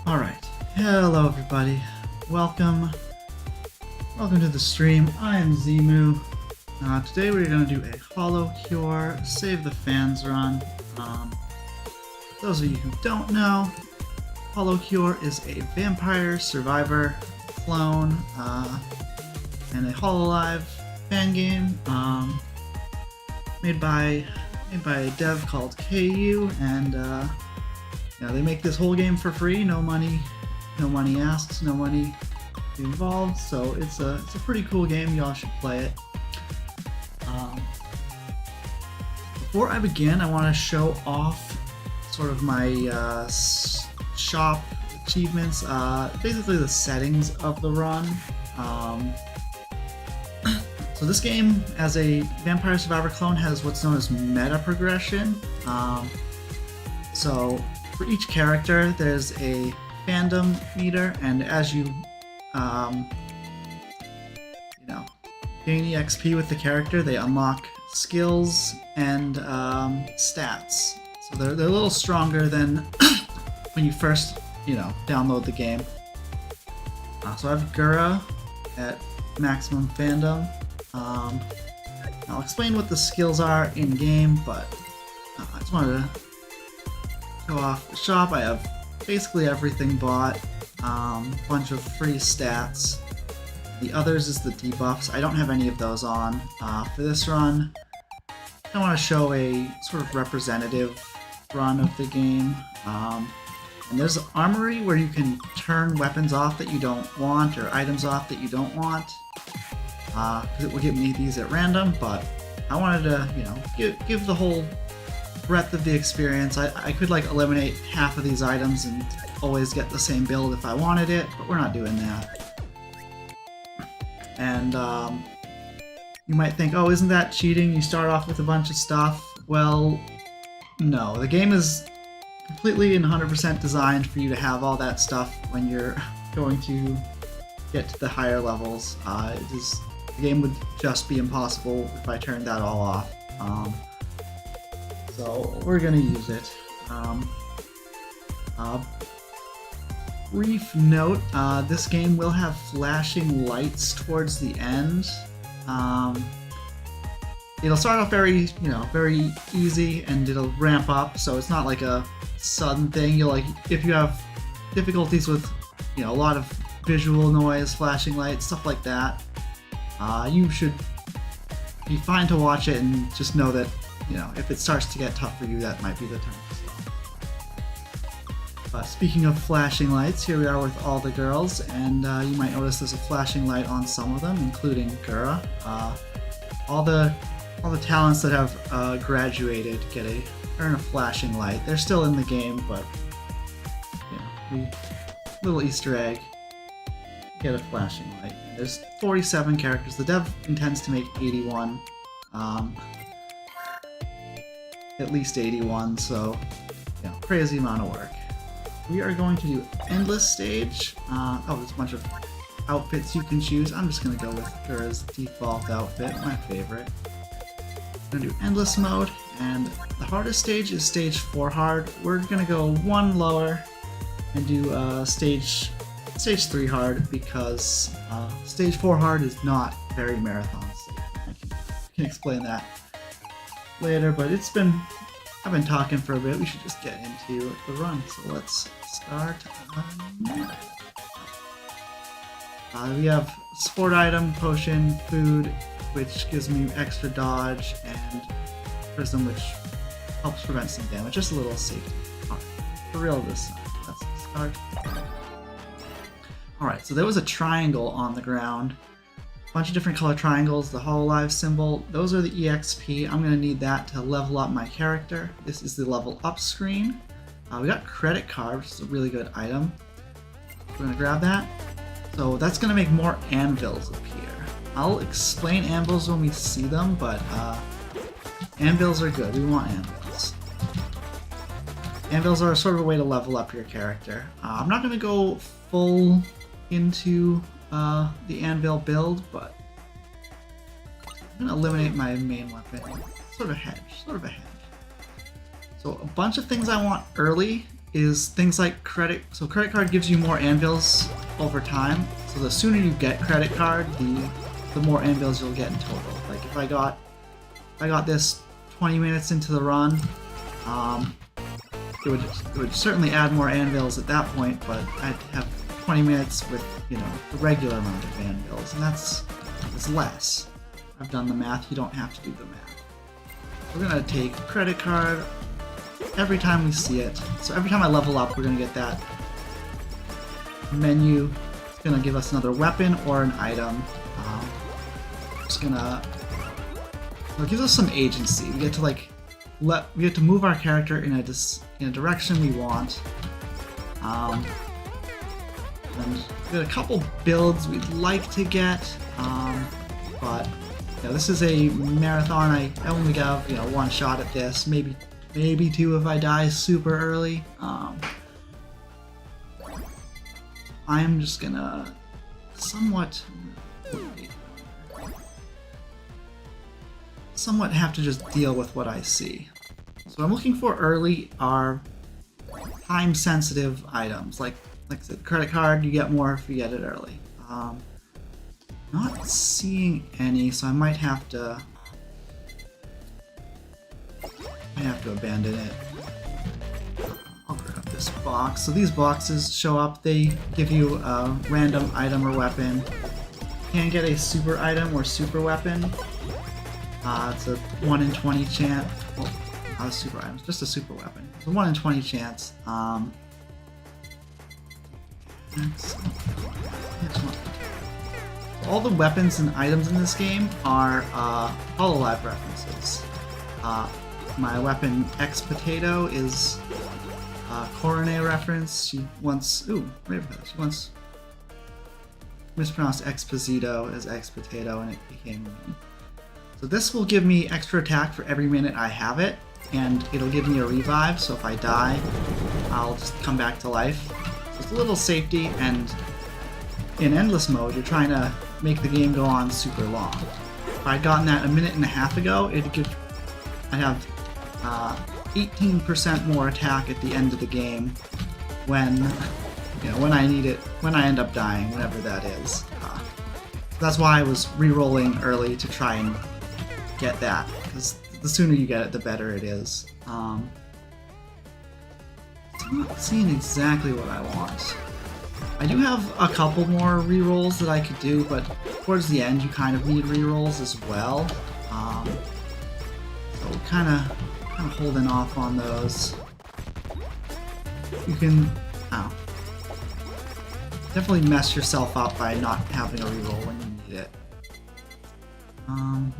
Alright, hello everybody. Welcome to the stream. I am Zemoo. Today we're going to do a Holocure Save the Fans run. Those of you who don't know, Holocure is a Vampire Survivor Clone and a Hololive fan game made by a dev called KU, and they make this whole game for free, no money asked, no money involved, so it's a pretty cool game. Y'all should play it. Before I begin, I want to show off sort of my shop achievements, basically the settings of the run. So this game, as a Vampire Survivor Clone, has what's known as meta progression. So for each character, there's a fandom meter, and as you gain EXP with the character, they unlock skills and stats. So they're a little stronger than when you first download the game. So I have Gura at maximum fandom. I'll explain what the skills are in game, but I just wanted to show off the shop. I have basically everything bought, bunch of free stats. The others is the debuffs. I don't have any of those on for this run. I want to show a sort of representative run of the game. And there's an armory where you can turn weapons off that you don't want, or items off that you don't want. Because it will give me these at random, but I wanted to, give the whole breadth of the experience. I could eliminate half of these items and always get the same build if I wanted it, but we're not doing that. And you might think, oh, isn't that cheating? You start off with a bunch of stuff. Well, no. The game is completely and 100% designed for you to have all that stuff when you're going to get to the higher levels. The game would just be impossible if I turned that all off. So we're gonna use it. Brief note, this game will have flashing lights towards the end. It'll start off very easy, and it'll ramp up, so it's not like a sudden thing. If you have difficulties with, a lot of visual noise, flashing lights, stuff like that, you should be fine to watch it and just know that, if it starts to get tough for you, that might be the time to stop. Speaking of flashing lights, here we are with all the girls, and you might notice there's a flashing light on some of them, including Gura. All the talents that have graduated earn a flashing light. They're still in the game, but little Easter egg. Get a flashing light. There's 47 characters. The dev intends to make 81. At least 81, so crazy amount of work. We are going to do endless stage. There's a bunch of outfits you can choose. I'm just going to go with Gura's default outfit, my favorite. I'm going to do endless mode, and the hardest stage is stage 4 hard. We're going to go one lower and do stage 3 hard, because stage 4 hard is not very marathon safe. I can explain that later, but I've been talking for a bit. We should just get into the run. So let's start. We have sport item, potion, food, which gives me extra dodge, and prism, which helps prevent some damage. Just a little safety. Alright, for real this time. Let's start. Alright, so there was a triangle on the ground. A bunch of different color triangles, the Hololive symbol. Those are the EXP. I'm going to need that to level up my character. This is the level up screen. We got credit card, which is a really good item. We're going to grab that. So that's going to make more anvils appear. I'll explain anvils when we see them, but anvils are good. We want anvils. Anvils are sort of a way to level up your character. I'm not going to go full into the anvil build, but I'm going to eliminate my main weapon. Sort of a hedge. So a bunch of things I want early is things like credit. So credit card gives you more anvils over time. So the sooner you get credit card, the more anvils you'll get in total. Like if I got this 20 minutes into the run, it would certainly add more anvils at that point, but I'd have 20 minutes with, you know, the regular amount of anvils, and that's less. I've done the math, you don't have to do the math. We're gonna take credit card every time we see it. So every time I level up, we're gonna get that menu. It's gonna give us another weapon or an item. It gives us some agency. We get to we get to move our character in a direction we want. And we got a couple builds we'd like to get, but you know, this is a marathon. I only have, you know, one shot at this, maybe two if I die super early. I'm just gonna somewhat have to just deal with what I see. So what I'm looking for early are time-sensitive items, like I said, credit card. You get more if you get it early. Not seeing any, so I might have to abandon it. I'll grab this box. So these boxes show up. They give you a random item or weapon. You can get a super item or super weapon. It's a 1 in 20 chance. Well, not a super item, it's just a super weapon. It's a 1 in 20 chance. All the weapons and items in this game are Hololive references. My weapon X Potato is a Coronet reference. She once mispronounced Exposito as X Potato, and it became me. So this will give me extra attack for every minute I have it, and it'll give me a revive, so if I die, I'll just come back to life. So it's a little safety, and in endless mode, you're trying to make the game go on super long. If I'd gotten that a minute and a half ago, I'd have 18% more attack at the end of the game when I need it, when I end up dying, whenever that is. That's why I was re-rolling early to try and get that, because the sooner you get it, the better it is. I'm not seeing exactly what I want. I do have a couple more re-rolls that I could do, but towards the end you kind of need re-rolls as well. So we're kind of holding off on those. You can definitely mess yourself up by not having a re-roll when you need it.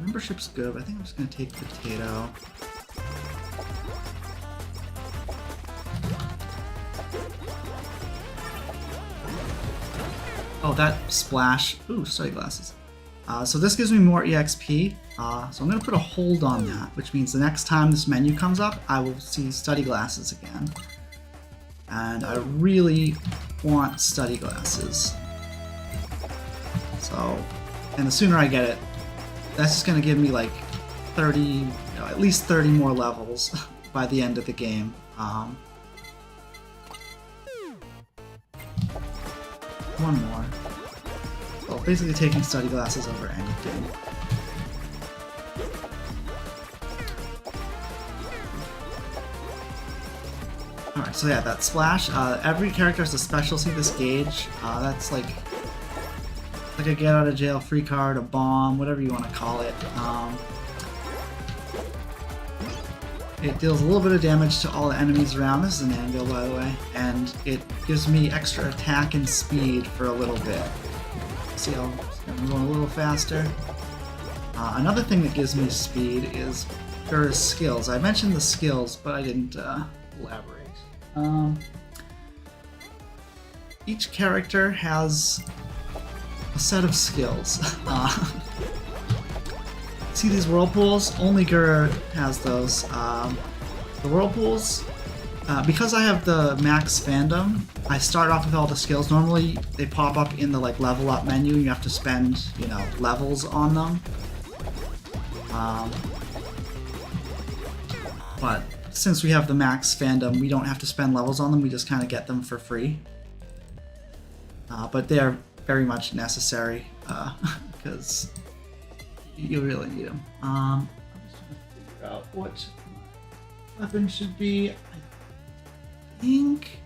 Membership's good, but I think I'm just going to take Potato. Oh, that splash. Ooh, study glasses. So this gives me more EXP, so I'm going to put a hold on that, which means the next time this menu comes up, I will see study glasses again. And I really want study glasses. So, and the sooner I get it, that's just going to give me like 30, at least 30 more levels by the end of the game. One more. Well, basically taking study glasses over anything. Alright, so yeah, that splash. Every character has a special. See this gauge? That's like a get out of jail free card, a bomb, whatever you want to call it. It deals a little bit of damage to all the enemies around. This is an anvil, by the way, and it gives me extra attack and speed for a little bit. See how I'm going a little faster? Another thing that gives me speed is Gura's skills. I mentioned the skills, but I didn't elaborate. Each character has a set of skills. See these whirlpools? Only Gura has those. The whirlpools, because I have the max fandom, I start off with all the skills. Normally they pop up in the like level up menu. You have to spend, levels on them. But since we have the max fandom, we don't have to spend levels on them. We just kind of get them for free. But they are very much necessary because you really need them. I'm just trying to figure out what weapon should be. I think.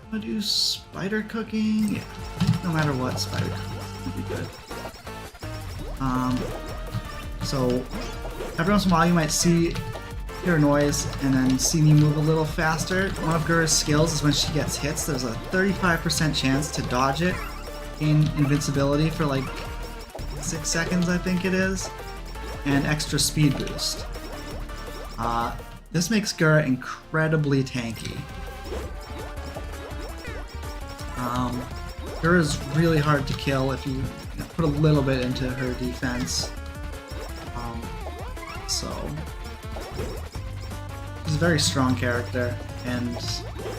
I'm gonna do spider cooking. Yeah, no matter what, spider cooking would be good. So every once in a while you might hear a noise and then see me move a little faster. One of Gura's skills is when she gets hits, there's a 35% chance to dodge it, gain invincibility for like 6 seconds, I think it is, and extra speed boost. This makes Gura incredibly tanky. Gura's really hard to kill if you put a little bit into her defense. So she's a very strong character, and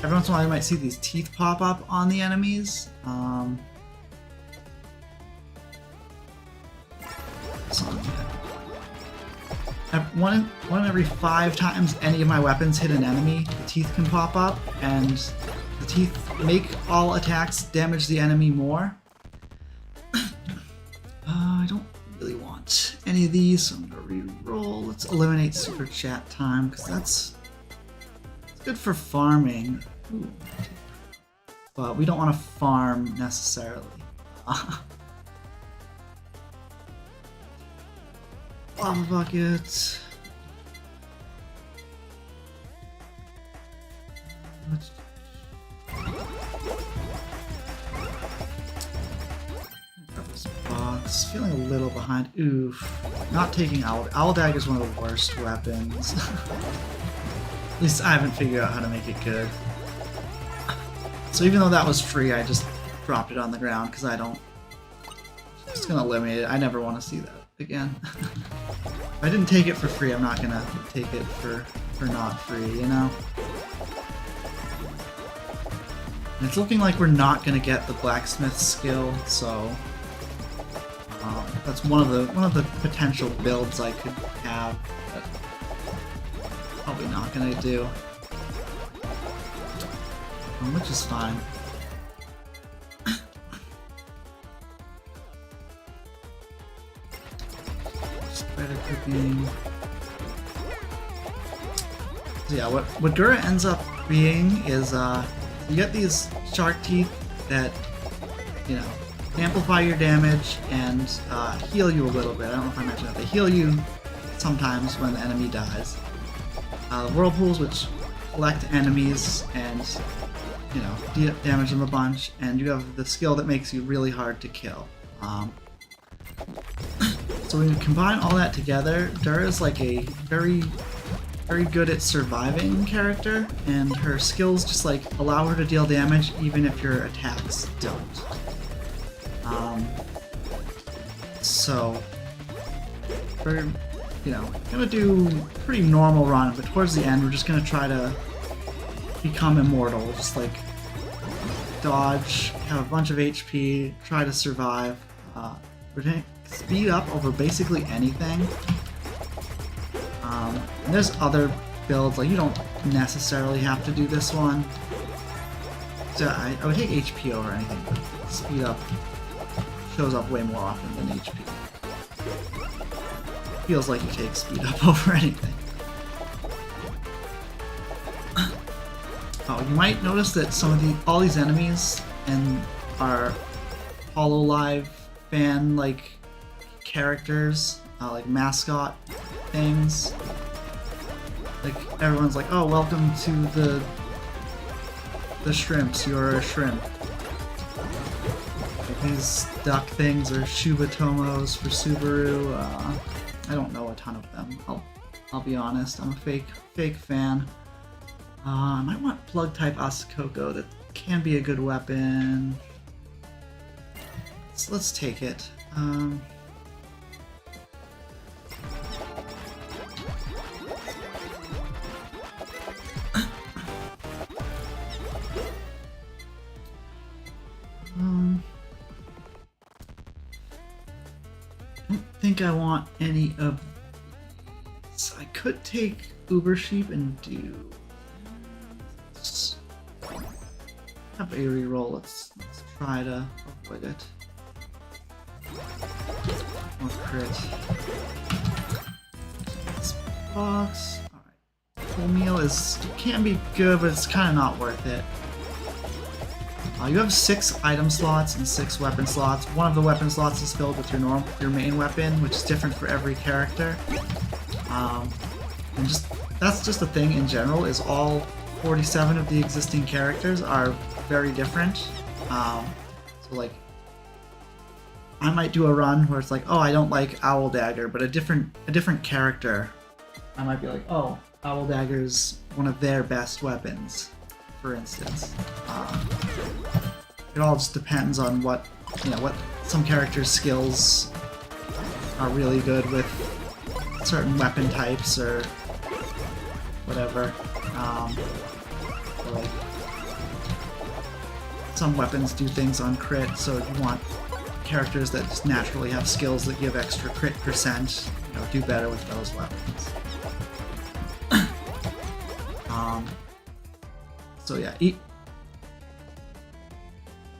every once in a while you might see these teeth pop up on the enemies. One in every 5 times any of my weapons hit an enemy, the teeth can pop up, and the teeth make all attacks damage the enemy more. I don't really want any of these, so I'm gonna re-roll. Let's eliminate super chat time, because it's good for farming. Ooh. But we don't want to farm necessarily. Lava bucket. Box. Feeling a little behind. Oof. Not taking Owl Dagger is one of the worst weapons. At least I haven't figured out how to make it good. So even though that was free, I just dropped it on the ground because I don't. Just gonna eliminate it. I never want to see that again. If I didn't take it for free, I'm not gonna take it for not free, you know? And it's looking like we're not gonna get the blacksmith skill, so that's one of the potential builds I could have, but probably not gonna do. Which is fine. Spider cooking. So yeah, what Gura ends up being is you get these shark teeth that, you know, amplify your damage and heal you a little bit. I don't know if I mentioned that. They heal you sometimes when the enemy dies. Whirlpools, which collect enemies and, you know, damage them a bunch, and you have the skill that makes you really hard to kill. So when you combine all that together, Dura is like a very good at surviving character, and her skills just like allow her to deal damage even if your attacks don't. So we're, you know, gonna do a pretty normal run, but towards the end we're just gonna try to become immortal, just like dodge, have a bunch of HP, try to survive. We're gonna speed up over basically anything. And there's other builds, like you don't necessarily have to do this one. So I would take HP over anything, but speed up shows up way more often than HP. Feels like you take speed up over anything. Oh, you might notice that all these enemies in our Hololive fan characters, like mascot things. Like everyone's like, oh, welcome to the shrimps. You're a shrimp. Like these duck things are Shubatomos for Subaru. I don't know a ton of them. I'll be honest. I'm a fake fan. I might want plug type Asakoko. That can be a good weapon. So let's take it. don't think I want any of these. I could take Uber Sheep and do... have a reroll. Let's try to avoid it. More crit. This box. Alright. Full meal can be good, but it's kind of not worth it. You have 6 item slots and 6 weapon slots. One of the weapon slots is filled with your main weapon, which is different for every character. And that's just the thing in general, is all 47 of the existing characters are very different. So like, I might do a run where it's like, oh, I don't like Owl Dagger, but a different character, I might be like, oh, Owl Dagger's one of their best weapons, for instance. It all just depends on what some characters' skills are really good with certain weapon types or whatever. So like, some weapons do things on crit, so you want characters that just naturally have skills that give extra crit percent, do better with those weapons. So yeah,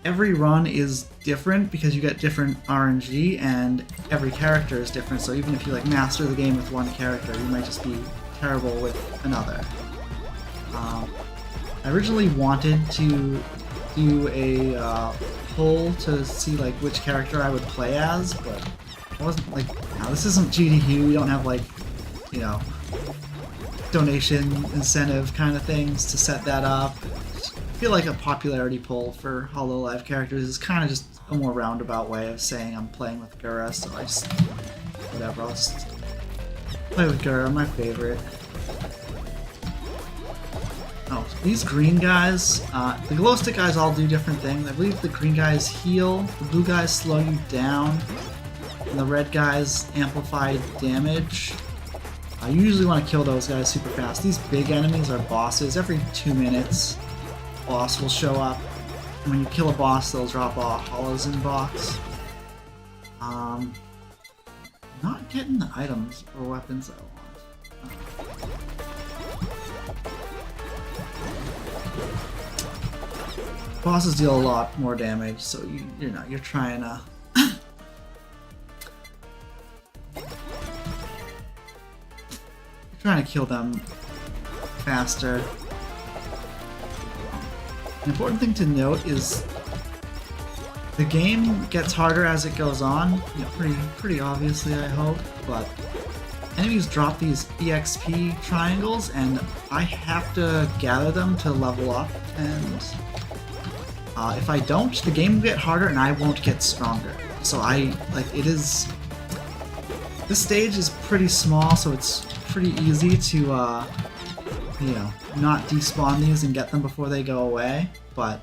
every run is different because you get different RNG and every character is different, so even if you like master the game with one character, you might just be terrible with another. I originally wanted to do a poll to see like which character I would play as, but I wasn't like, no, this isn't GDQ, we don't have like, donation incentive kind of things to set that up. I feel like a popularity poll for Hololive characters is kind of just a more roundabout way of saying I'm playing with Gura, so I just, whatever, I'll just play with Gura, my favorite. Oh, these green guys, the glow stick guys all do different things. I believe the green guys heal, the blue guys slow you down, and the red guys amplify damage. You usually want to kill those guys super fast. These big enemies are bosses. Every 2 minutes, a boss will show up. And when you kill a boss, they'll drop a Hololive box. Not getting the items or weapons I want. Bosses deal a lot more damage, so you're trying to trying to kill them faster. An important thing to note is the game gets harder as it goes on, pretty obviously, I hope, but enemies drop these EXP triangles and I have to gather them to level up, and if I don't, the game will get harder and I won't get stronger. So this stage is pretty small, so it's pretty easy to, not despawn these and get them before they go away, but,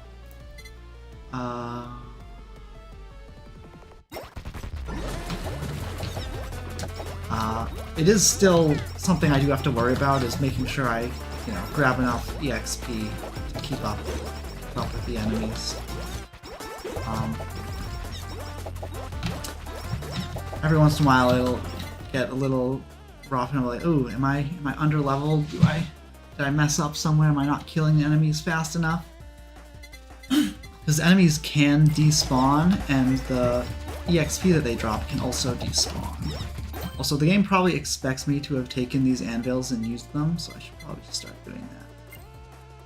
it is still something I do have to worry about, is making sure I, grab enough EXP to keep up with the enemies. Every once in a while it'll get a little rough and I'm like, ooh, am I under leveled? Did I mess up somewhere? Am I not killing the enemies fast enough? Because enemies can despawn and the EXP that they drop can also despawn. Also, the game probably expects me to have taken these anvils and used them, so I should probably just start doing that.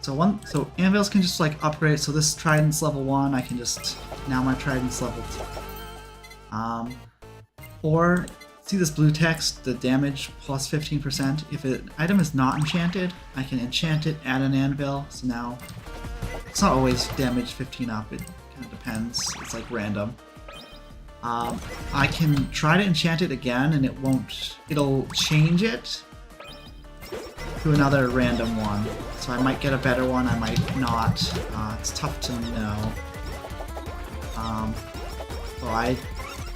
So anvils can just like upgrade, so this trident's level 1, I can just, now my trident's level 2. Or, see this blue text, the damage plus 15%, if an item is not enchanted, I can enchant it, add an anvil, so now, it's not always damage 15 up, it kind of depends, it's like random. I can try to enchant it again and it'll change it to another random one. So I might get a better one, I might not. It's tough to know. So I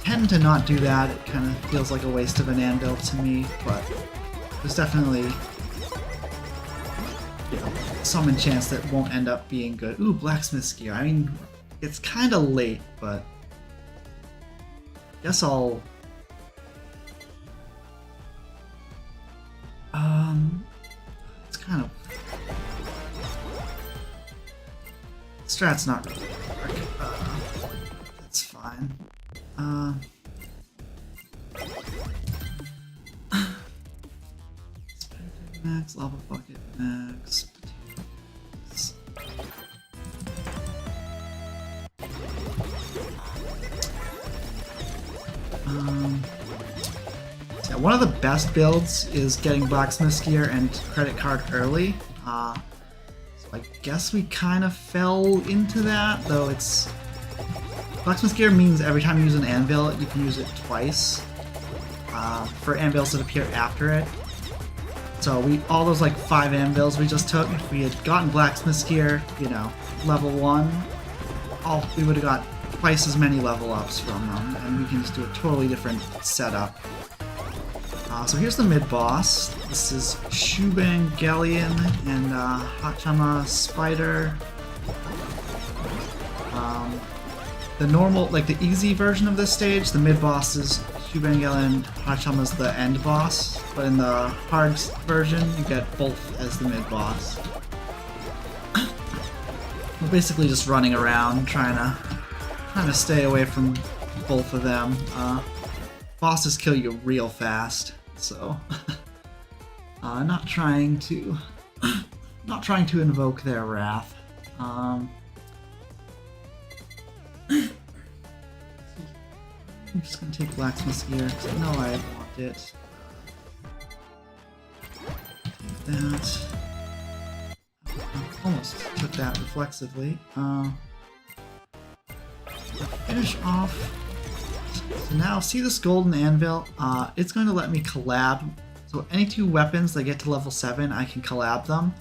tend to not do that, it kind of feels like a waste of an anvil to me, but there's definitely some enchants that won't end up being good. Ooh, blacksmith's gear. I mean, it's kind of late, but I guess I'll It's kind of... Strat's not really gonna work. That's fine. Max, lava bucket, max, potatoes. Yeah, one of the best builds is getting blacksmith's gear and credit card early. So I guess we kind of fell into that, though it's... Blacksmith's gear means every time you use an anvil, you can use it twice. For anvils that appear after it. So all those like 5 anvils we just took, if we had gotten blacksmith's gear, you know, level 1, we would have got twice as many level ups from them, and we can just do a totally different setup. So here's the mid-boss. This is Shubangelion and Hachama Spider. The normal, like the easy version of this stage, the mid-boss is Shubangelion, Hachama's the end boss, but in the hard version, you get both as the mid-boss. We're basically just running around, trying to stay away from both of them. Bosses kill you real fast, so not trying to invoke their wrath. I'm just gonna take blacksmith's gear because I know I want it. Take that. Almost took that reflexively. Finish off. So now, see this golden anvil? It's going to let me collab. So any 2 weapons that get to level 7, I can collab them.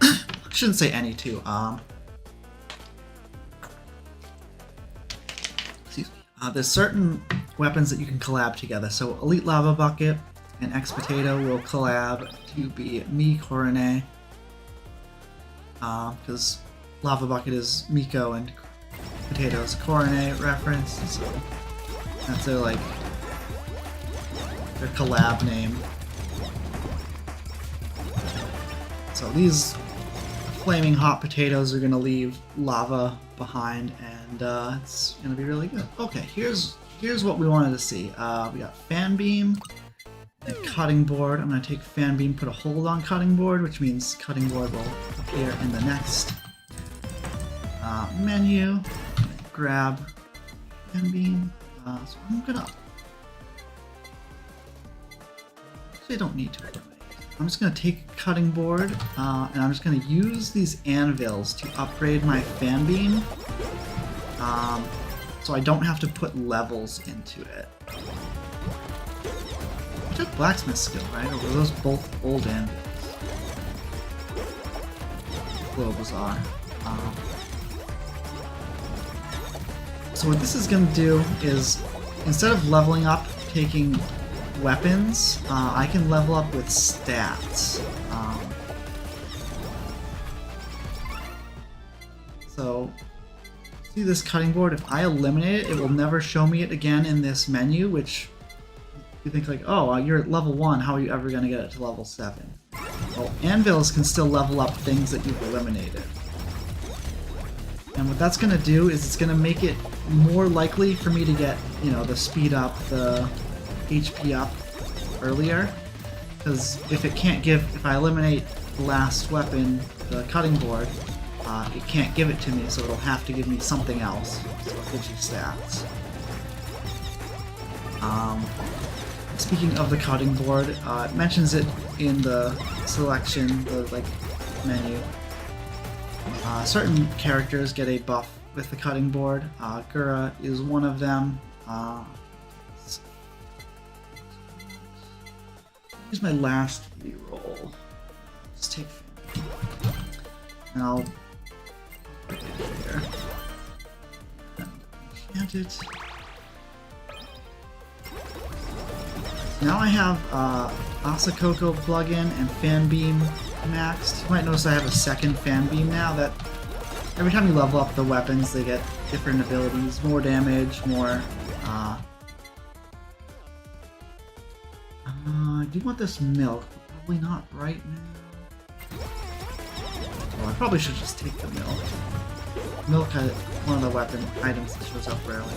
I shouldn't say any 2. There's certain weapons that you can collab together. So Elite Lava Bucket and X Potato will collab to be Mi Korone. Because Lava Bucket is Miko and Potato's Korone reference. So that's their collab name. So these flaming hot potatoes are gonna leave lava behind, and it's gonna be really good. Okay, here's what we wanted to see. We got fan beam and cutting board. I'm gonna take fan beam, put a hold on cutting board, which means cutting board will appear in the next menu. Grab fan beam. So I'm gonna. Actually, I don't need to. I'm just going to take a cutting board, and I'm just going to use these anvils to upgrade my fan beam, so I don't have to put levels into it. I took blacksmith skill, right? Or were those both old anvils? A little bizarre. So what this is going to do is, instead of leveling up, taking weapons, I can level up with stats. So, see this cutting board? If I eliminate it, it will never show me it again in this menu, which you think like, oh, you're at level 1, how are you ever going to get it to level 7? Well, anvils can still level up things that you've eliminated. And what that's going to do is it's going to make it more likely for me to get, you know, the speed up, the HP up earlier, because if I eliminate the last weapon, the cutting board, it can't give it to me, so it'll have to give me something else, so it gives you stats. Speaking of the cutting board, it mentions it in the selection, the menu. Certain characters get a buff with the cutting board. Gura is one of them. Here's my last reroll. Just take, and I'll put it here. Enchant it. Now I have Asakoko plugin and Fan Beam maxed. You might notice I have a second Fan Beam now. That every time you level up the weapons, they get different abilities, more damage, more. I do want this milk, but probably not right now. Well, I probably should just take the milk. Milk is one of the weapon items that shows up rarely.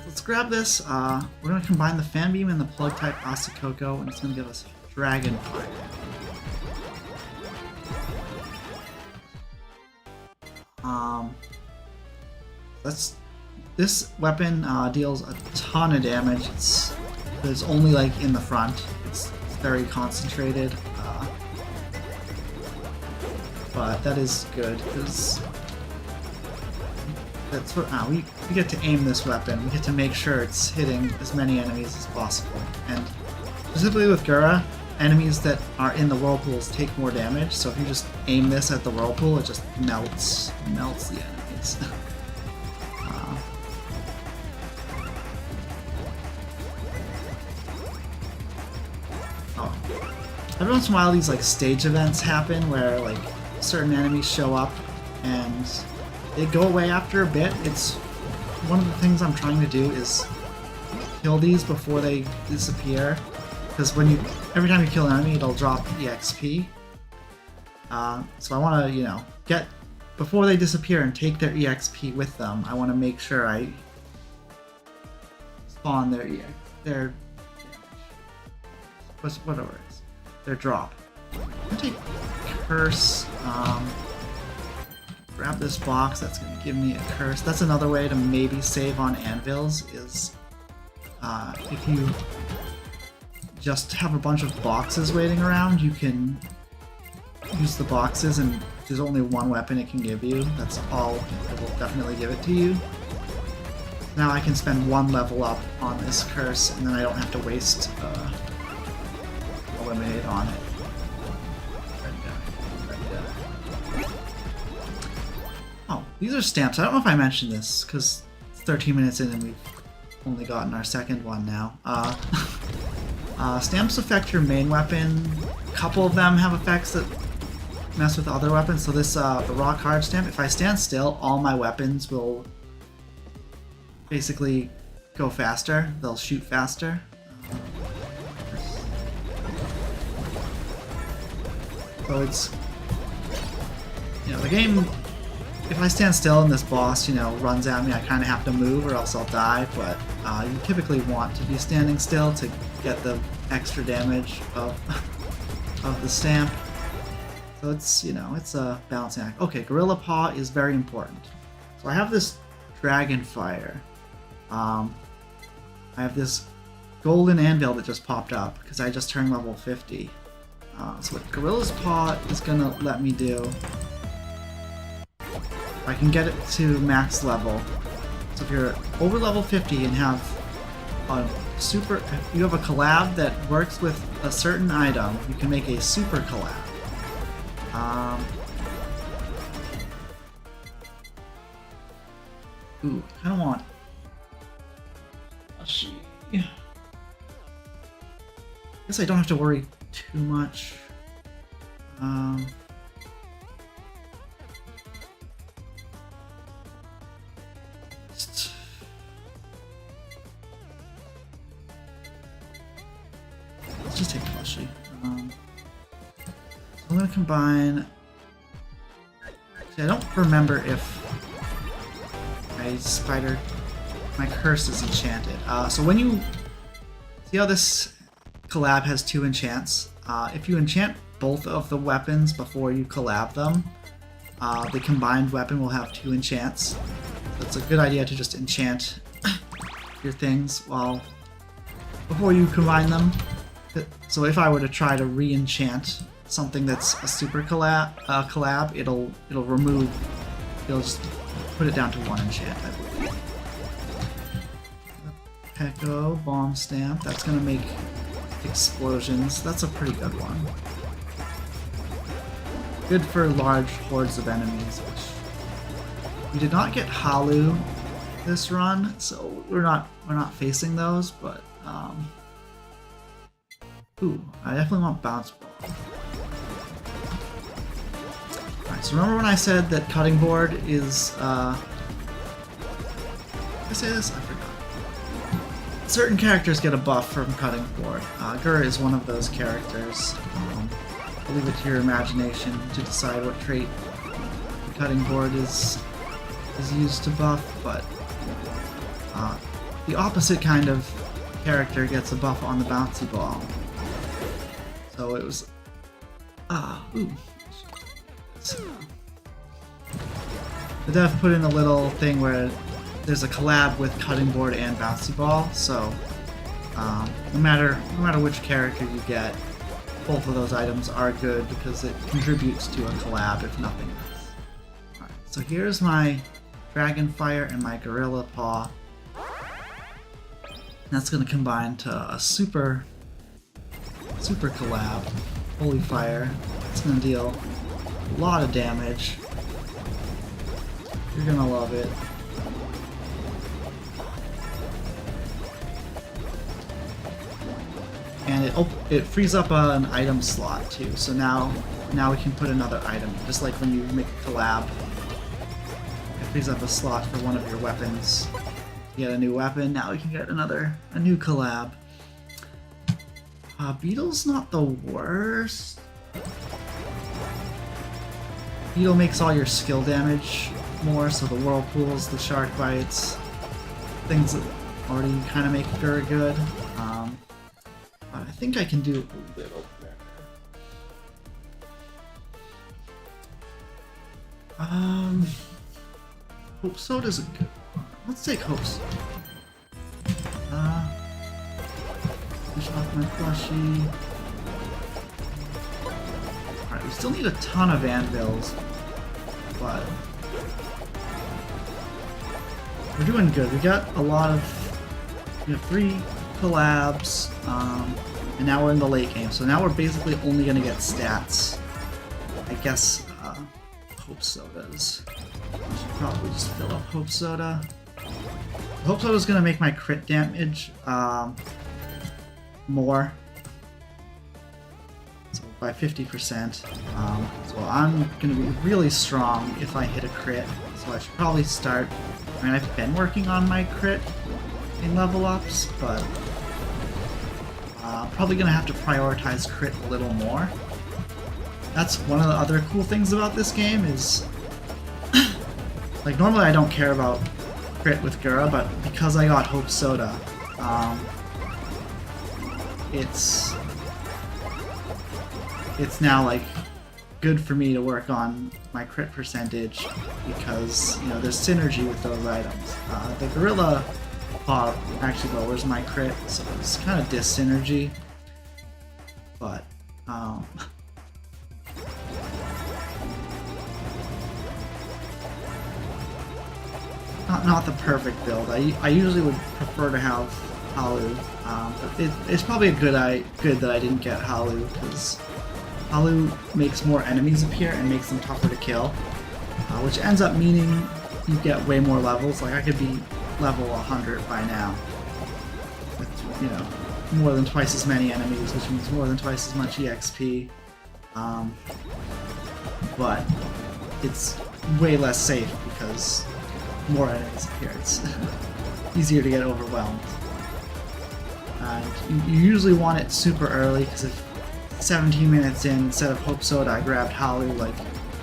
Let's grab this. We're going to combine the Fan Beam and the Plug type Asakoko, and it's going to give us Dragon Fire. This weapon deals a ton of damage. It's only like in the front. It's very concentrated, but that is good because that's what we get to aim this weapon. We get to make sure it's hitting as many enemies as possible. And specifically with Gura, enemies that are in the whirlpools take more damage. So if you just aim this at the whirlpool, it just melts the enemies. Every once in a while, these like stage events happen where like certain enemies show up and they go away after a bit. It's one of the things I'm trying to do is kill these before they disappear, because every time you kill an enemy, it'll drop EXP. So I want to, get before they disappear and take their EXP with them. I want to make sure I spawn their whatever it is. Their drop. I'm gonna take Curse. Grab this box. That's gonna give me a Curse. That's another way to maybe save on anvils. Is if you just have a bunch of boxes waiting around, you can use the boxes, and if there's only one weapon it can give you, that's all it will definitely give it to you. Now I can spend one level up on this Curse, and then I don't have to waste eliminate on it. Oh, these are stamps. I don't know if I mentioned this because it's 13 minutes in and we've only gotten our second one now. Stamps affect your main weapon. A couple of them have effects that mess with other weapons. So this the rock hard stamp. If I stand still, all my weapons will basically go faster. They'll shoot faster. So it's, the game, if I stand still and this boss, runs at me, I kind of have to move or else I'll die, but you typically want to be standing still to get the extra damage of the stamp. So it's, it's a balancing act. Okay, Gorilla Paw is very important. So I have this Dragon Fire. I have this Golden Anvil that just popped up because I just turned level 50. So what Gorilla's Paw is gonna let me do, I can get it to max level. So if you're over level 50 and have if you have a collab that works with a certain item, you can make a super collab. Ooh, I kind of want. I guess I don't have to worry too much. Let's just take Fleshy. I'm gonna combine. See, I don't remember if my curse is enchanted. So when you see how this collab has 2 enchants. If you enchant both of the weapons before you collab them, the combined weapon will have 2 enchants. So it's a good idea to just enchant your things before you combine them. So if I were to try to re-enchant something that's a super collab, it'll just put it down to 1 enchant, I believe. Peko, Bomb Stamp, that's gonna make explosions. That's a pretty good one. Good for large hordes of enemies, which we did not get Halu this run, so we're not facing those, but ooh, I definitely want Bounce Ball. Alright, so remember when I said that Cutting Board is did I say this? I forgot. certain characters get a buff from cutting board. Gur is one of those characters. Leave it to your imagination to decide what trait the cutting board is used to buff, but the opposite kind of character gets a buff on the bouncy ball. So it was the dev put in a little thing where there's a collab with cutting board and bouncy ball, so no matter which character you get, both of those items are good because it contributes to a collab, if nothing else. Alright, so here's my Dragonfire and my Gorilla Paw. That's going to combine to a super collab. Holy Fire. It's going to deal a lot of damage. You're going to love it. And it frees up an item slot too, so now we can put another item, just like when you make a collab. It frees up a slot for one of your weapons. You get a new weapon, now we can get a new collab. Beetle's not the worst. Beetle makes all your skill damage more, so the whirlpools, the shark bites, things that already kind of make Gur good. I think I can do a little better. Hope Soda's a good one. Let's take Hope Soda. Finish off my plushie. Alright, we still need a ton of anvils, but we're doing good. We got a lot of, we have 3 collabs, and now we're in the late game, so now we're basically only going to get stats. I guess Hope Sodas. I should probably just fill up Hope Soda. Hope Soda's going to make my crit damage more, so by 50%. So I'm going to be really strong if I hit a crit, so I should probably start. I mean, I've been working on my crit in level ups, but probably gonna have to prioritize crit a little more. That's one of the other cool things about this game is, like, normally I don't care about crit with Gura, but because I got Hope Soda, it's now like good for me to work on my crit percentage because, you know, there's synergy with those items. The Gorilla Paw actually lowers my crit, so it's kind of dis-synergy, but not the perfect build. I usually would prefer to have Halu, but it's probably good that I didn't get Halu, because Halu makes more enemies appear and makes them tougher to kill, which ends up meaning you get way more levels. Like, I could be level 100 by now with, you know, more than twice as many enemies, which means more than twice as much EXP, but it's way less safe because more enemies appear. It's easier to get overwhelmed, and you usually want it super early, because if 17 minutes in, instead of Hope Soda, I grabbed Halu, like,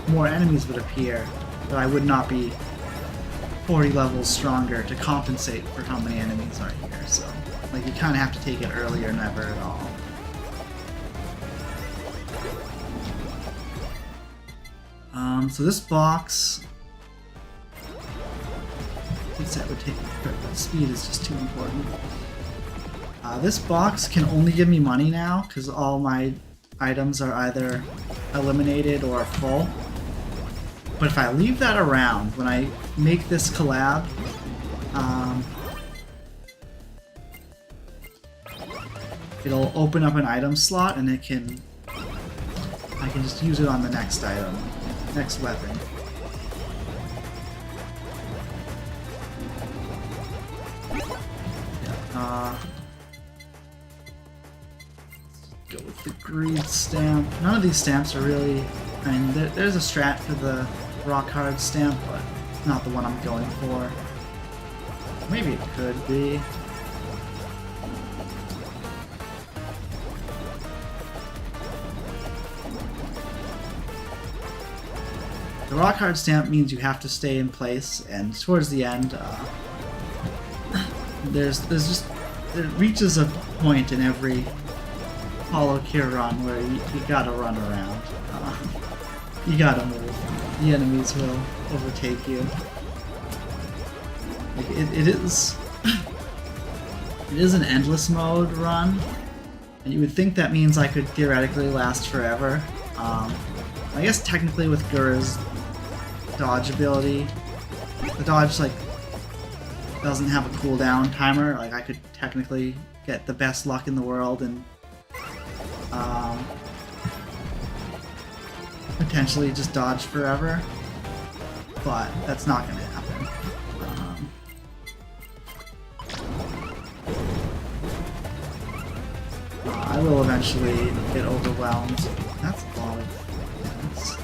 more enemies would appear, but I would not be 40 levels stronger to compensate for how many enemies are here, so, like, you kind of have to take it early or never at all. So this box, that would take, but speed is just too important. This box can only give me money now, because all my items are either eliminated or full. But if I leave that around, when I make this collab, it'll open up an item slot, and I can just use it on the next item, next weapon. Go with the greed stamp. None of these stamps are really, I mean, there's a strat for the rock hard stamp, but not the one I'm going for. Maybe it could be. rock hard stamp means you have to stay in place, and towards the end, there's just it reaches a point in every Holocure run where you gotta run around. You gotta move. The enemies will overtake you. Like it is it is an endless mode run, and you would think that means I could theoretically last forever. I guess technically with Gura's dodge ability, the dodge like doesn't have a cooldown timer. Like I could technically get the best luck in the world and potentially just dodge forever, but that's not going to happen. I will eventually get overwhelmed. That's a lot of things.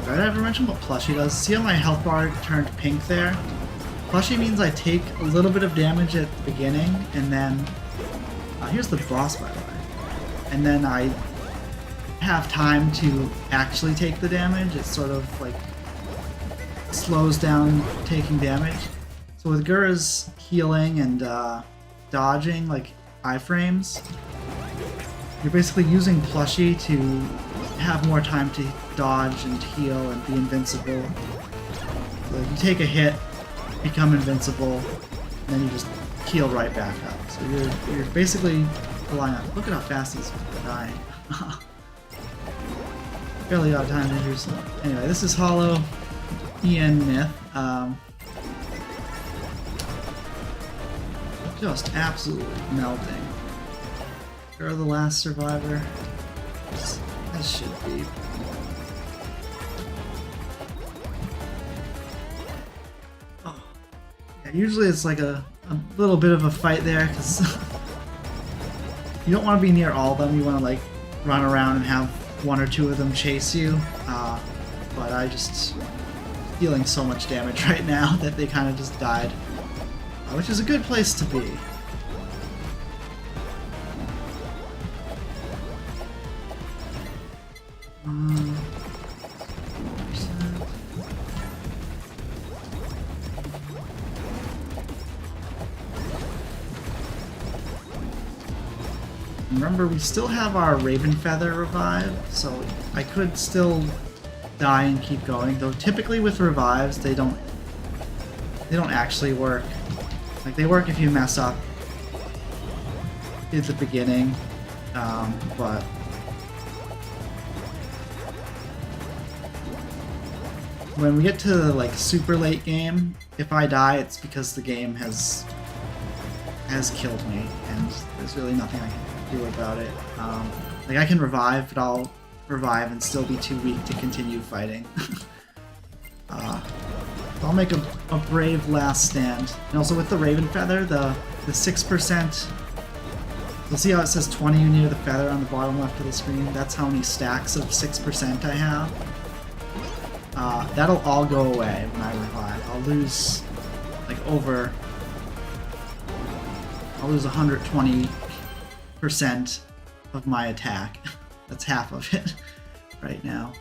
Did I ever mention what Plushie does? See how my health bar turned pink there? Plushie means I take a little bit of damage at the beginning, and then... here's the boss, by the way. And then I have time to actually take the damage. It sort of, like, slows down taking damage. So with Gura's healing and dodging, like iframes, you're basically using Plushie to have more time to dodge and heal and be invincible. So you take a hit, become invincible, and then you just heal right back up. So you're basically relying on... Look at how fast these people are dying. Barely out of time to injure yourself. Anyway, this is Hollow Ian Myth. Just absolutely melting. You're the last survivor. This should be... Usually it's like a little bit of a fight there, because you don't want to be near all of them. You want to like run around and have one or two of them chase you. But I just dealing so much damage right now that they kind of just died, which is a good place to be. Remember, we still have our Raven Feather revive, so I could still die and keep going. Though typically with revives, they don't actually work. Like, they work if you mess up at the beginning, but when we get to the like super late game, if I die, it's because the game has killed me, and there's really nothing I can do about it. Like, I can revive, but I'll revive and still be too weak to continue fighting. I'll make a brave last stand. And also with the Raven Feather, the 6%, you'll see how it says 20 near the feather on the bottom left of the screen? That's how many stacks of 6% I have. That'll all go away when I revive. I'll lose like I'll lose 120% of my attack. That's half of it right now.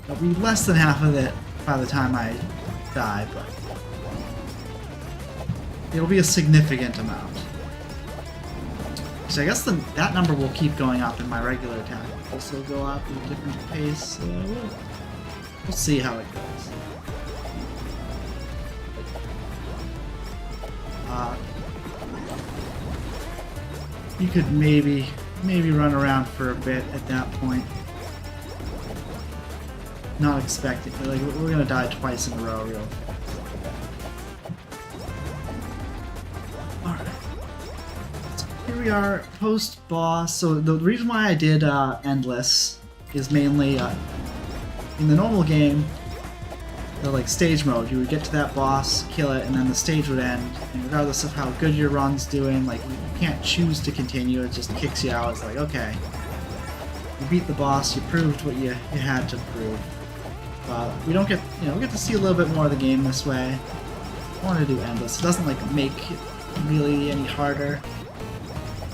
It'll be less than half of it by the time I die, but it'll be a significant amount. So I guess that number will keep going up, and my regular attack will also go up at a different pace. So we'll see how it goes. You could maybe run around for a bit at that point. Not expecting, like, we're gonna die twice in a row, real. Alright. So here we are, post-boss. So the reason why I did Endless is mainly, in the normal game, the like stage mode, you would get to that boss, kill it, and then the stage would end. And regardless of how good your run's doing, like, you can't choose to continue, it just kicks you out. It's like, okay, you beat the boss, you proved what you had to prove. We don't get, we get to see a little bit more of the game this way. I want to do endless. It doesn't like make it really any harder.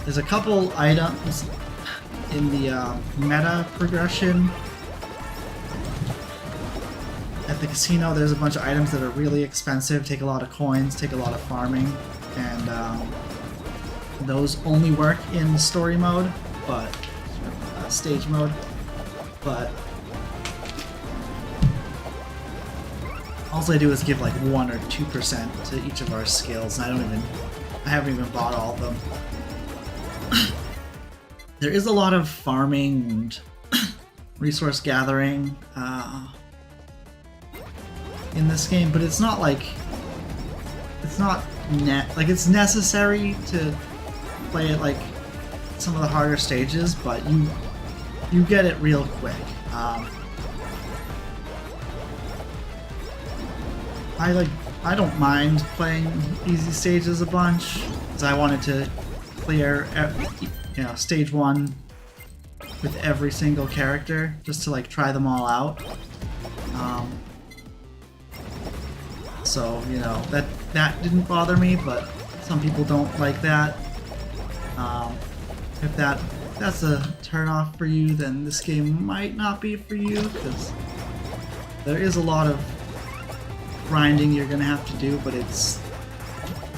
There's a couple items in the meta progression. At the casino, there's a bunch of items that are really expensive, take a lot of coins, take a lot of farming, and those only work in story mode, but stage mode. But all I do is give like 1 or 2% to each of our skills, and I haven't even bought all of them. There is a lot of farming and resource gathering in this game, but it's not like it's necessary to play it like some of the harder stages, but you get it real quick. I don't mind playing easy stages a bunch, because I wanted to clear stage 1 with every single character, just to like try them all out. So that didn't bother me, but some people don't like that. If that's a turn-off for you, then this game might not be for you, because there is a lot of grinding you're gonna have to do, but it's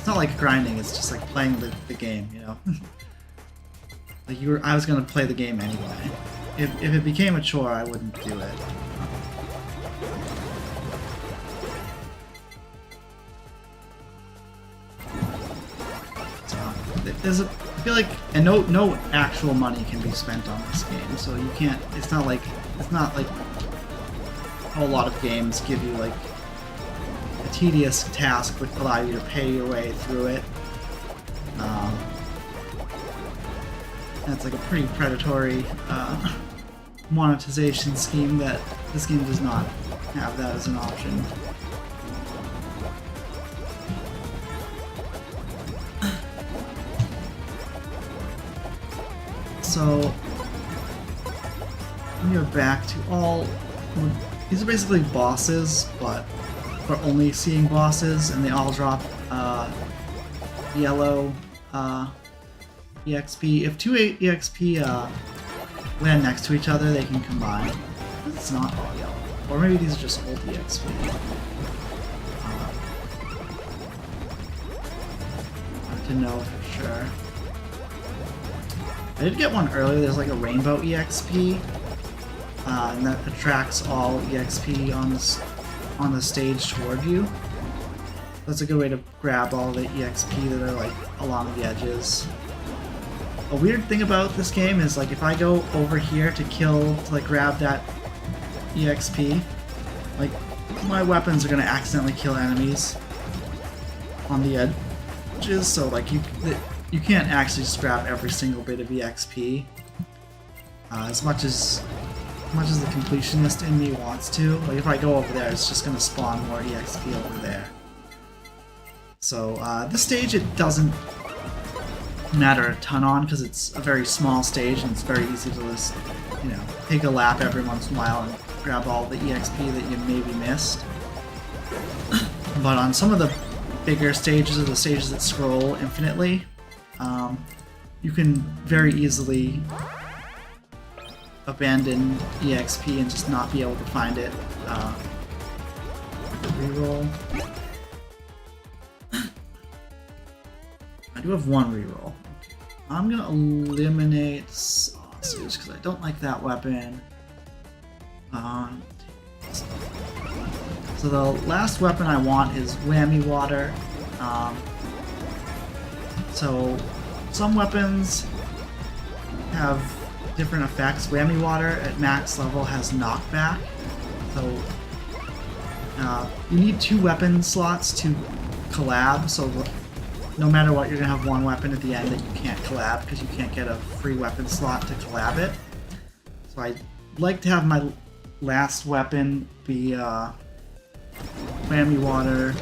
not like grinding, it's just like playing the game, Like I was gonna play the game anyway. If it became a chore, I wouldn't do it. I feel like, and no actual money can be spent on this game, so you can't. It's not like a whole lot of games give you like a tedious task which allow you to pay your way through it. That's like a pretty predatory monetization scheme that this game does not have that as an option. So we are back to these are basically bosses, but for only seeing bosses, and they all drop yellow EXP. If 2 EXP land next to each other, they can combine. It's not all yellow. Or maybe these are just old EXP. Hard to know for sure. I did get one earlier. There's like a rainbow EXP, and that attracts all EXP on the stage toward you. That's a good way to grab all the EXP that are like along the edges. A weird thing about this game is like if I go over here to grab that EXP, like my weapons are gonna accidentally kill enemies on the edges, so like you can't actually just grab every single bit of EXP. As much as the completionist in me wants to. Like if I go over there, it's just gonna spawn more EXP over there. So this stage it doesn't matter a ton on, because it's a very small stage and it's very easy to just take a lap every once in a while and grab all the EXP that you maybe missed. But on some of the bigger stages, or the stages that scroll infinitely, you can very easily abandon EXP and just not be able to find it. Reroll. I do have one reroll. I'm gonna eliminate sausage because I don't like that weapon. So the last weapon I want is whammy water. So some weapons have different effects. Whammy water at max level has knockback. So you need 2 weapon slots to collab. So no matter what, you're gonna have one weapon at the end that you can't collab because you can't get a free weapon slot to collab it. So I'd like to have my last weapon be whammy water.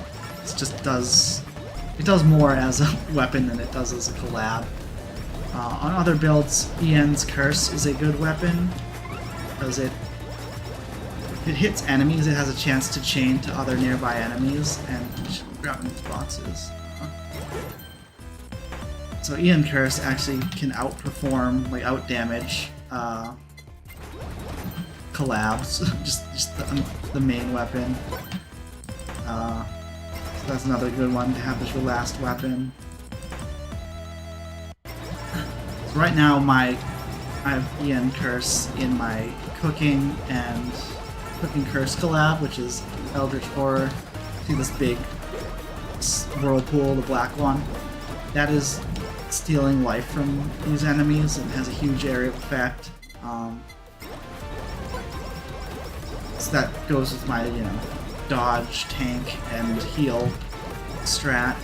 It does more as a weapon than it does as a collab. On other builds, Ian's Curse is a good weapon because it it hits enemies, it has a chance to chain to other nearby enemies and grab these boxes. So Ian Curse actually can outperform, like outdamage collabs, just the main weapon. So that's another good one to have as your last weapon. So right now I have Ian Curse in my Cooking and Cooking Curse collab, which is Eldritch Horror. See this big whirlpool, the black one? That is stealing life from these enemies and has a huge area of effect. So that goes with my, dodge, tank, and heal strat.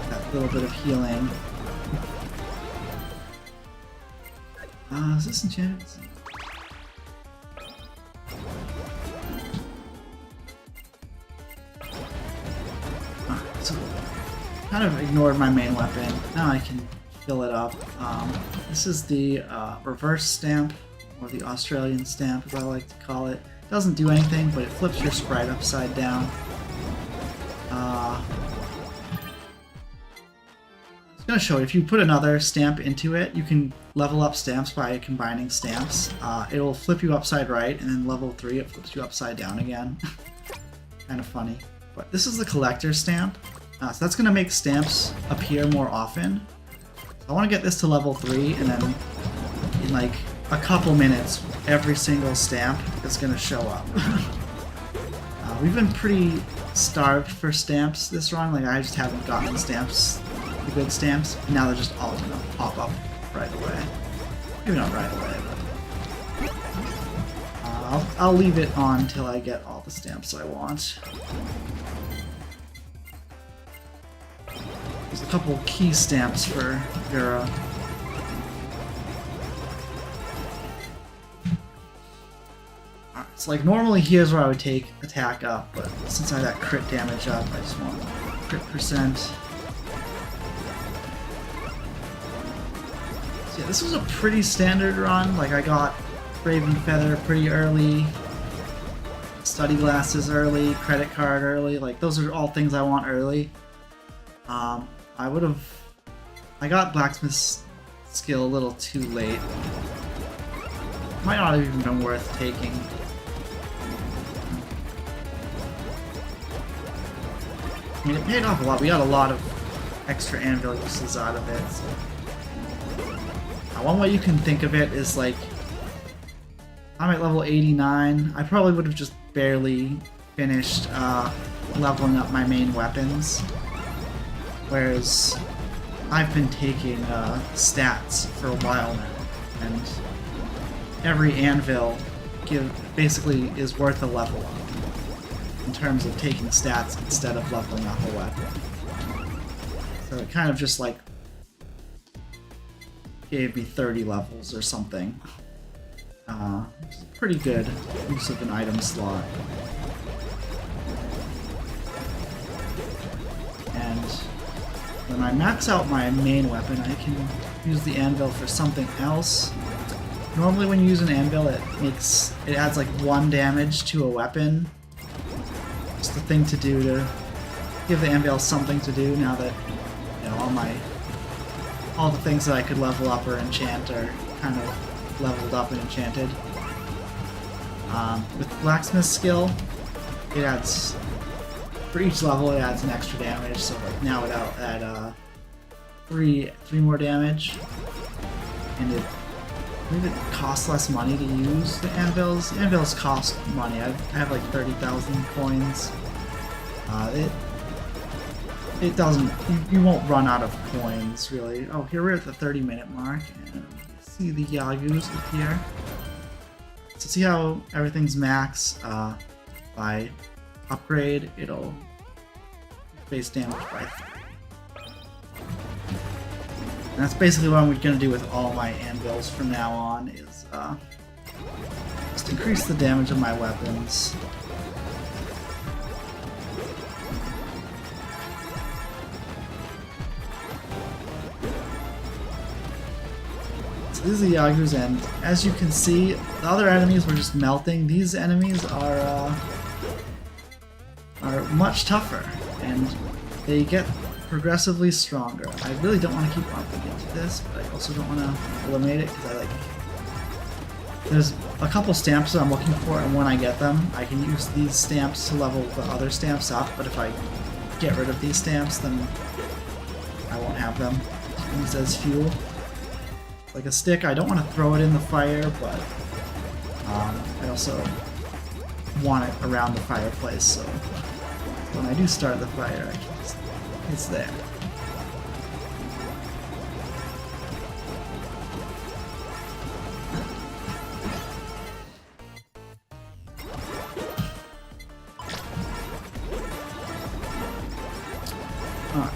That little bit of healing. Is this enchanted? So kind of ignored my main weapon. Now I can fill it up. This is the reverse stamp, or the Australian stamp as I like to call it. It doesn't do anything, but it flips your sprite upside down. I was going to show you, if you put another stamp into it, you can level up stamps by combining stamps. It will flip you upside right, and then level 3 it flips you upside down again. Kind of funny. But this is the collector stamp. So that's going to make stamps appear more often. So I want to get this to level 3, and then in like a couple minutes, every single stamp is going to show up. We've been pretty starved for stamps this run. Like, I just haven't gotten stamps, the good stamps. And now they're just all going to pop up right away. Maybe not right away, but I'll leave it on until I get all the stamps I want. There's a couple key stamps for Vera. Alright, so like normally here's where I would take attack up, but since I got crit damage up, I just want crit percent. So yeah, this was a pretty standard run. Like, I got Raven Feather pretty early, study glasses early, credit card early. Like, those are all things I want early. I got Blacksmith's skill a little too late. Might not have even been worth taking. I mean, it paid off a lot. We got a lot of extra anvil uses out of it. So. One way you can think of it is like, I'm at level 89. I probably would have just barely finished leveling up my main weapons. Whereas I've been taking stats for a while now, and every anvil basically is worth a level up in terms of taking stats instead of leveling up a weapon. So it kind of just like gave me 30 levels or something. It's a pretty good use of an item slot. And when I max out my main weapon, I can use the anvil for something else. Normally when you use an anvil, it adds like 1 damage to a weapon. It's the thing to do to give the anvil something to do now that, all the things that I could level up or enchant are kind of leveled up and enchanted. With Blacksmith's skill, it adds, for each level it adds an extra damage, so like now it'll add 3 more damage, and I believe it costs less money to use the anvils. The anvils cost money. I have like 30,000 coins. It doesn't, you won't run out of coins really. Oh, here we're at the 30-minute mark, and see the Yagus appear. So see how everything's max? By upgrade, it'll base damage by 3. And that's basically what I'm going to do with all my anvils from now on, is just increase the damage of my weapons. These are the Yagus, and as you can see, the other enemies were just melting. These enemies are much tougher, and they get progressively stronger. I really don't want to keep bumping into this, but I also don't want to eliminate it because I like. There's a couple stamps that I'm looking for, and when I get them, I can use these stamps to level the other stamps up. But if I get rid of these stamps, then I won't have them used as fuel. Like a stick, I don't want to throw it in the fire, but I also want it around the fireplace, so when I do start the fire, it's there. Alright.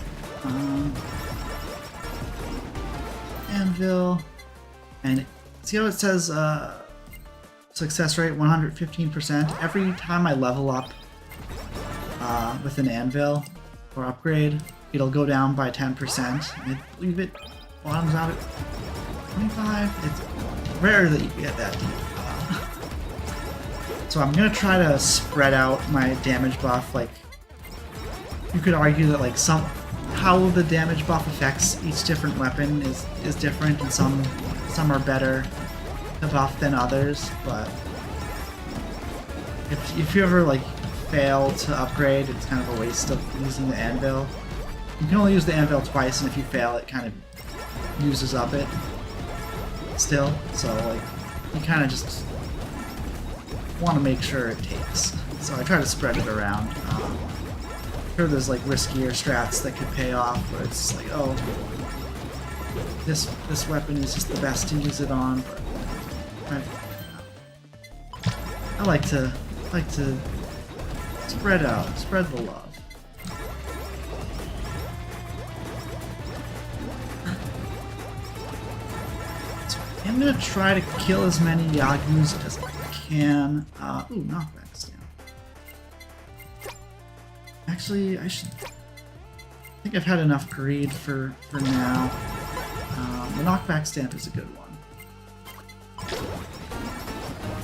Anvil. And see how it says success rate 115%? Every time I level up with an anvil or upgrade, it'll go down by 10%. And I believe it bottoms out at 25. It's rare that you get that deep. So I'm gonna try to spread out my damage buff. Like, you could argue that like how the damage buff affects each different weapon is different, and some are better to buff than others. But if you ever like fail to upgrade, it's kind of a waste of using the anvil. You can only use the anvil twice, and if you fail, it kind of uses up it still. So like you kind of just want to make sure it takes. So I try to spread it around. Sure, there's like riskier strats that could pay off, where it's like, oh, this weapon is just the best to use it on. But I like to spread out, spread the love. So I'm gonna try to kill as many Yagus as I can. Ooh, knockbacks. Actually, I think I've had enough greed for now. The knockback stamp is a good one.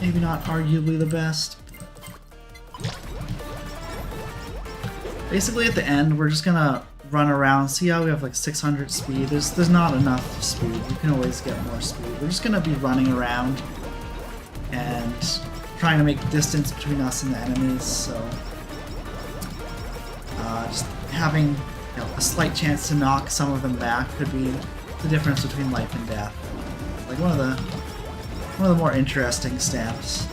Maybe not arguably the best. Basically, at the end, we're just gonna run around. See how we have like 600 speed? There's not enough speed. You can always get more speed. We're just gonna be running around and trying to make distance between us and the enemies. So. Just having a slight chance to knock some of them back could be the difference between life and death. Like one of the more interesting stamps.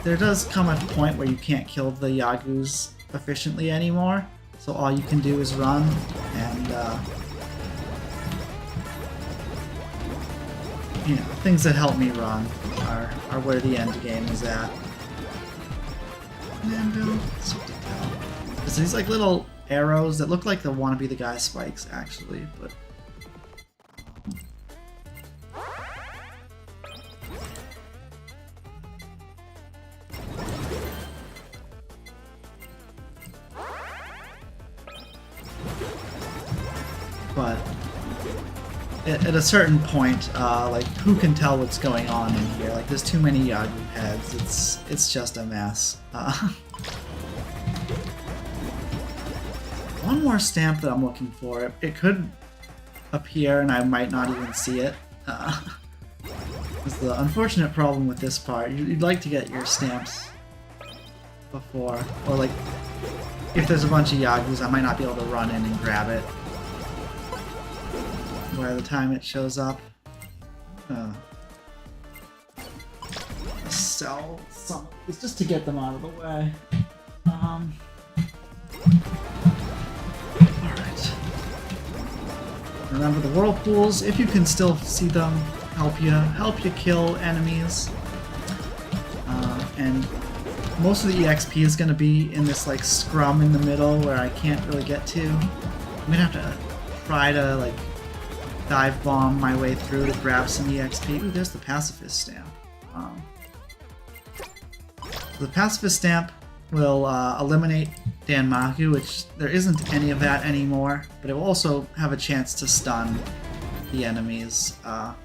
There does come a point where you can't kill the Yagus efficiently anymore, so all you can do is run, and things that help me run are where the end game is at. Because these like little arrows that look like they want to be the guy's spikes, actually, but at a certain point, like, who can tell what's going on in here? Like, there's too many Yagu heads. It's just a mess. One more stamp that I'm looking for. It could appear, and I might not even see it. It's the unfortunate problem with this part. You'd like to get your stamps before, or like, if there's a bunch of Yagus, I might not be able to run in and grab it by the time it shows up. Sell some. It's just to get them out of the way. Alright. Remember the whirlpools, if you can still see them, help you kill enemies. And most of the EXP is going to be in this like scrum in the middle where I can't really get to. I'm gonna have to try to like dive bomb my way through to grab some EXP. Ooh, there's the pacifist stamp. The pacifist stamp will eliminate Danmaku, which there isn't any of that anymore, but it will also have a chance to stun the enemies. I'm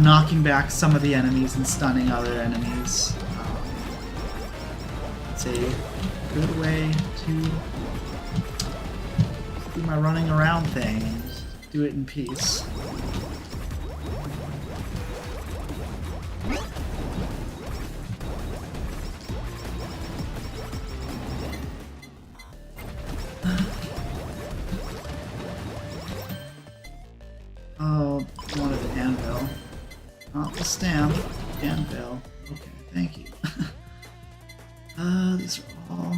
knocking back some of the enemies and stunning other enemies. It's a good way to do my running around thing and do it in peace. Oh, I wanted an anvil. Not the stamp. Anvil. Okay, thank you. These are all...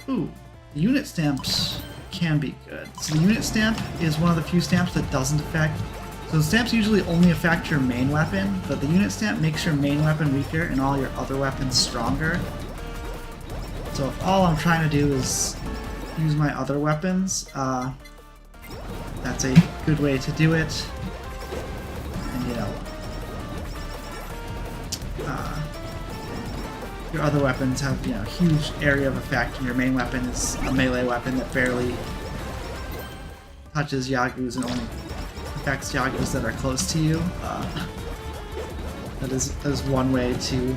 Ooh, the unit stamps can be good. So the unit stamp is one of the few stamps that doesn't affect... So the stamps usually only affect your main weapon, but the unit stamp makes your main weapon weaker and all your other weapons stronger. So if all I'm trying to do is use my other weapons, that's a good way to do it. And you know, your other weapons have, you know, huge area of effect, and your main weapon is a melee weapon that barely touches Yagus and only affects Yagus that are close to you. That is one way to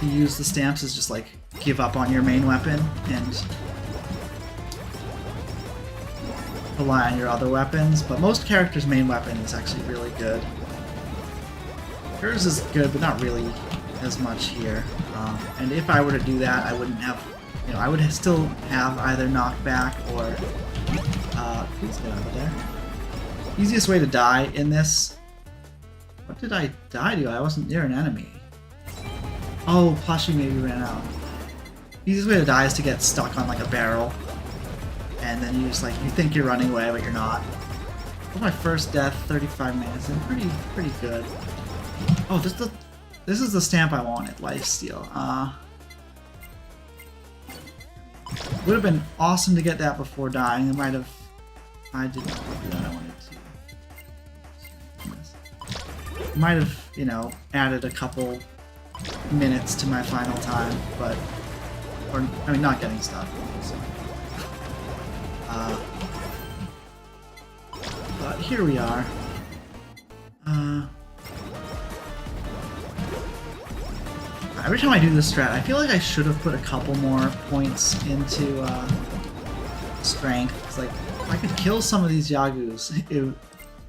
use the stamps, is just like give up on your main weapon and rely on your other weapons. But most characters' main weapon is actually really good. Hers is good, but not really as much here. And if I were to do that, I wouldn't have, you know, I would still have either knockback or please get out of there. Easiest way to die in this. What did I die to? I wasn't near an enemy. Oh, plushie maybe ran out. Easiest way to die is to get stuck on like a barrel, and then you just like, you think you're running away, but you're not. That was my first death, 35 minutes, and pretty good. Oh, this is the stamp I wanted, lifesteal. Would have been awesome to get that before dying. It might have. I did not do that. I wanted to. Might have, you know, added a couple minutes to my final time, but, or I mean, not getting stuck. So. But here we are. Every time I do this strat, I feel like I should have put a couple more points into strength. It's like, if I could kill some of these Yagus, the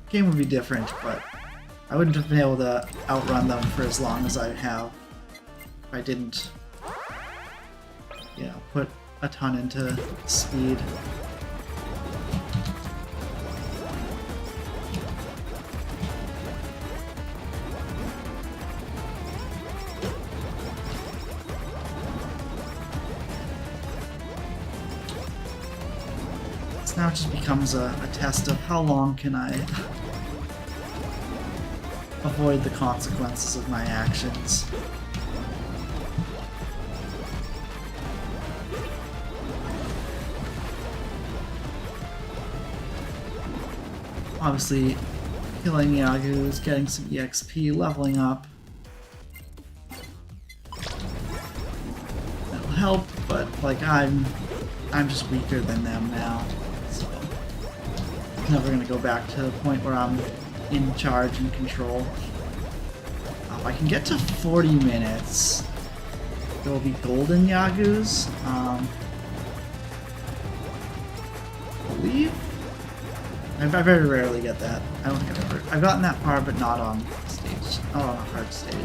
game would be different, but I wouldn't have been able to outrun them for as long as I have if I didn't, you know, put a ton into speed. Now it just becomes a test of how long can I avoid the consequences of my actions. Obviously, killing Yagus, getting some EXP, leveling up. That'll help, but like I'm just weaker than them now. Never gonna go back to the point where I'm in charge and control. If I can get to 40 minutes, there will be golden Yagus. I believe. I very rarely get that. I don't think I've gotten that far, but not on stage. Not on a hard stage.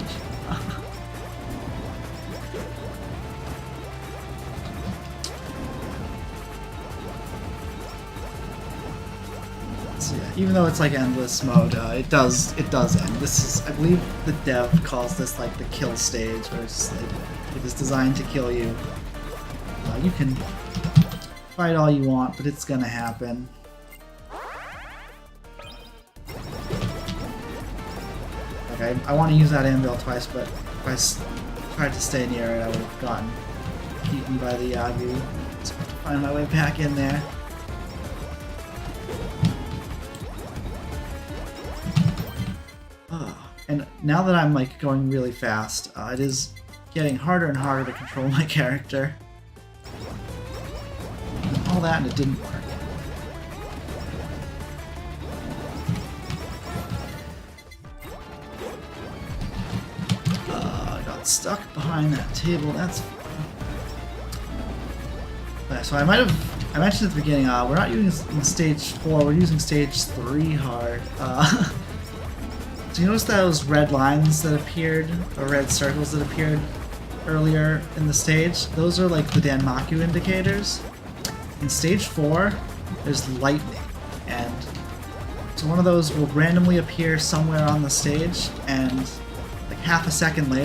So yeah, even though it's like endless mode, it does end. This is, I believe, the dev calls this like the kill stage, where it's like it is designed to kill you. You can fight all you want, but it's gonna happen. Like I want to use that anvil twice, but if I tried to stay near it, I would have gotten eaten by the Yagu. So I have to find my way back in there. And now that I'm like going really fast, it is getting harder and harder to control my character. All that and it didn't work. I got stuck behind that table, that's fun. Okay, so I mentioned at the beginning, we're not using stage 4, we're using stage 3 hard. So you notice those red lines that appeared, or red circles that appeared earlier in the stage? Those are like the Danmaku indicators. In stage 4, there's lightning, and so one of those will randomly appear somewhere on the stage, and like half a second later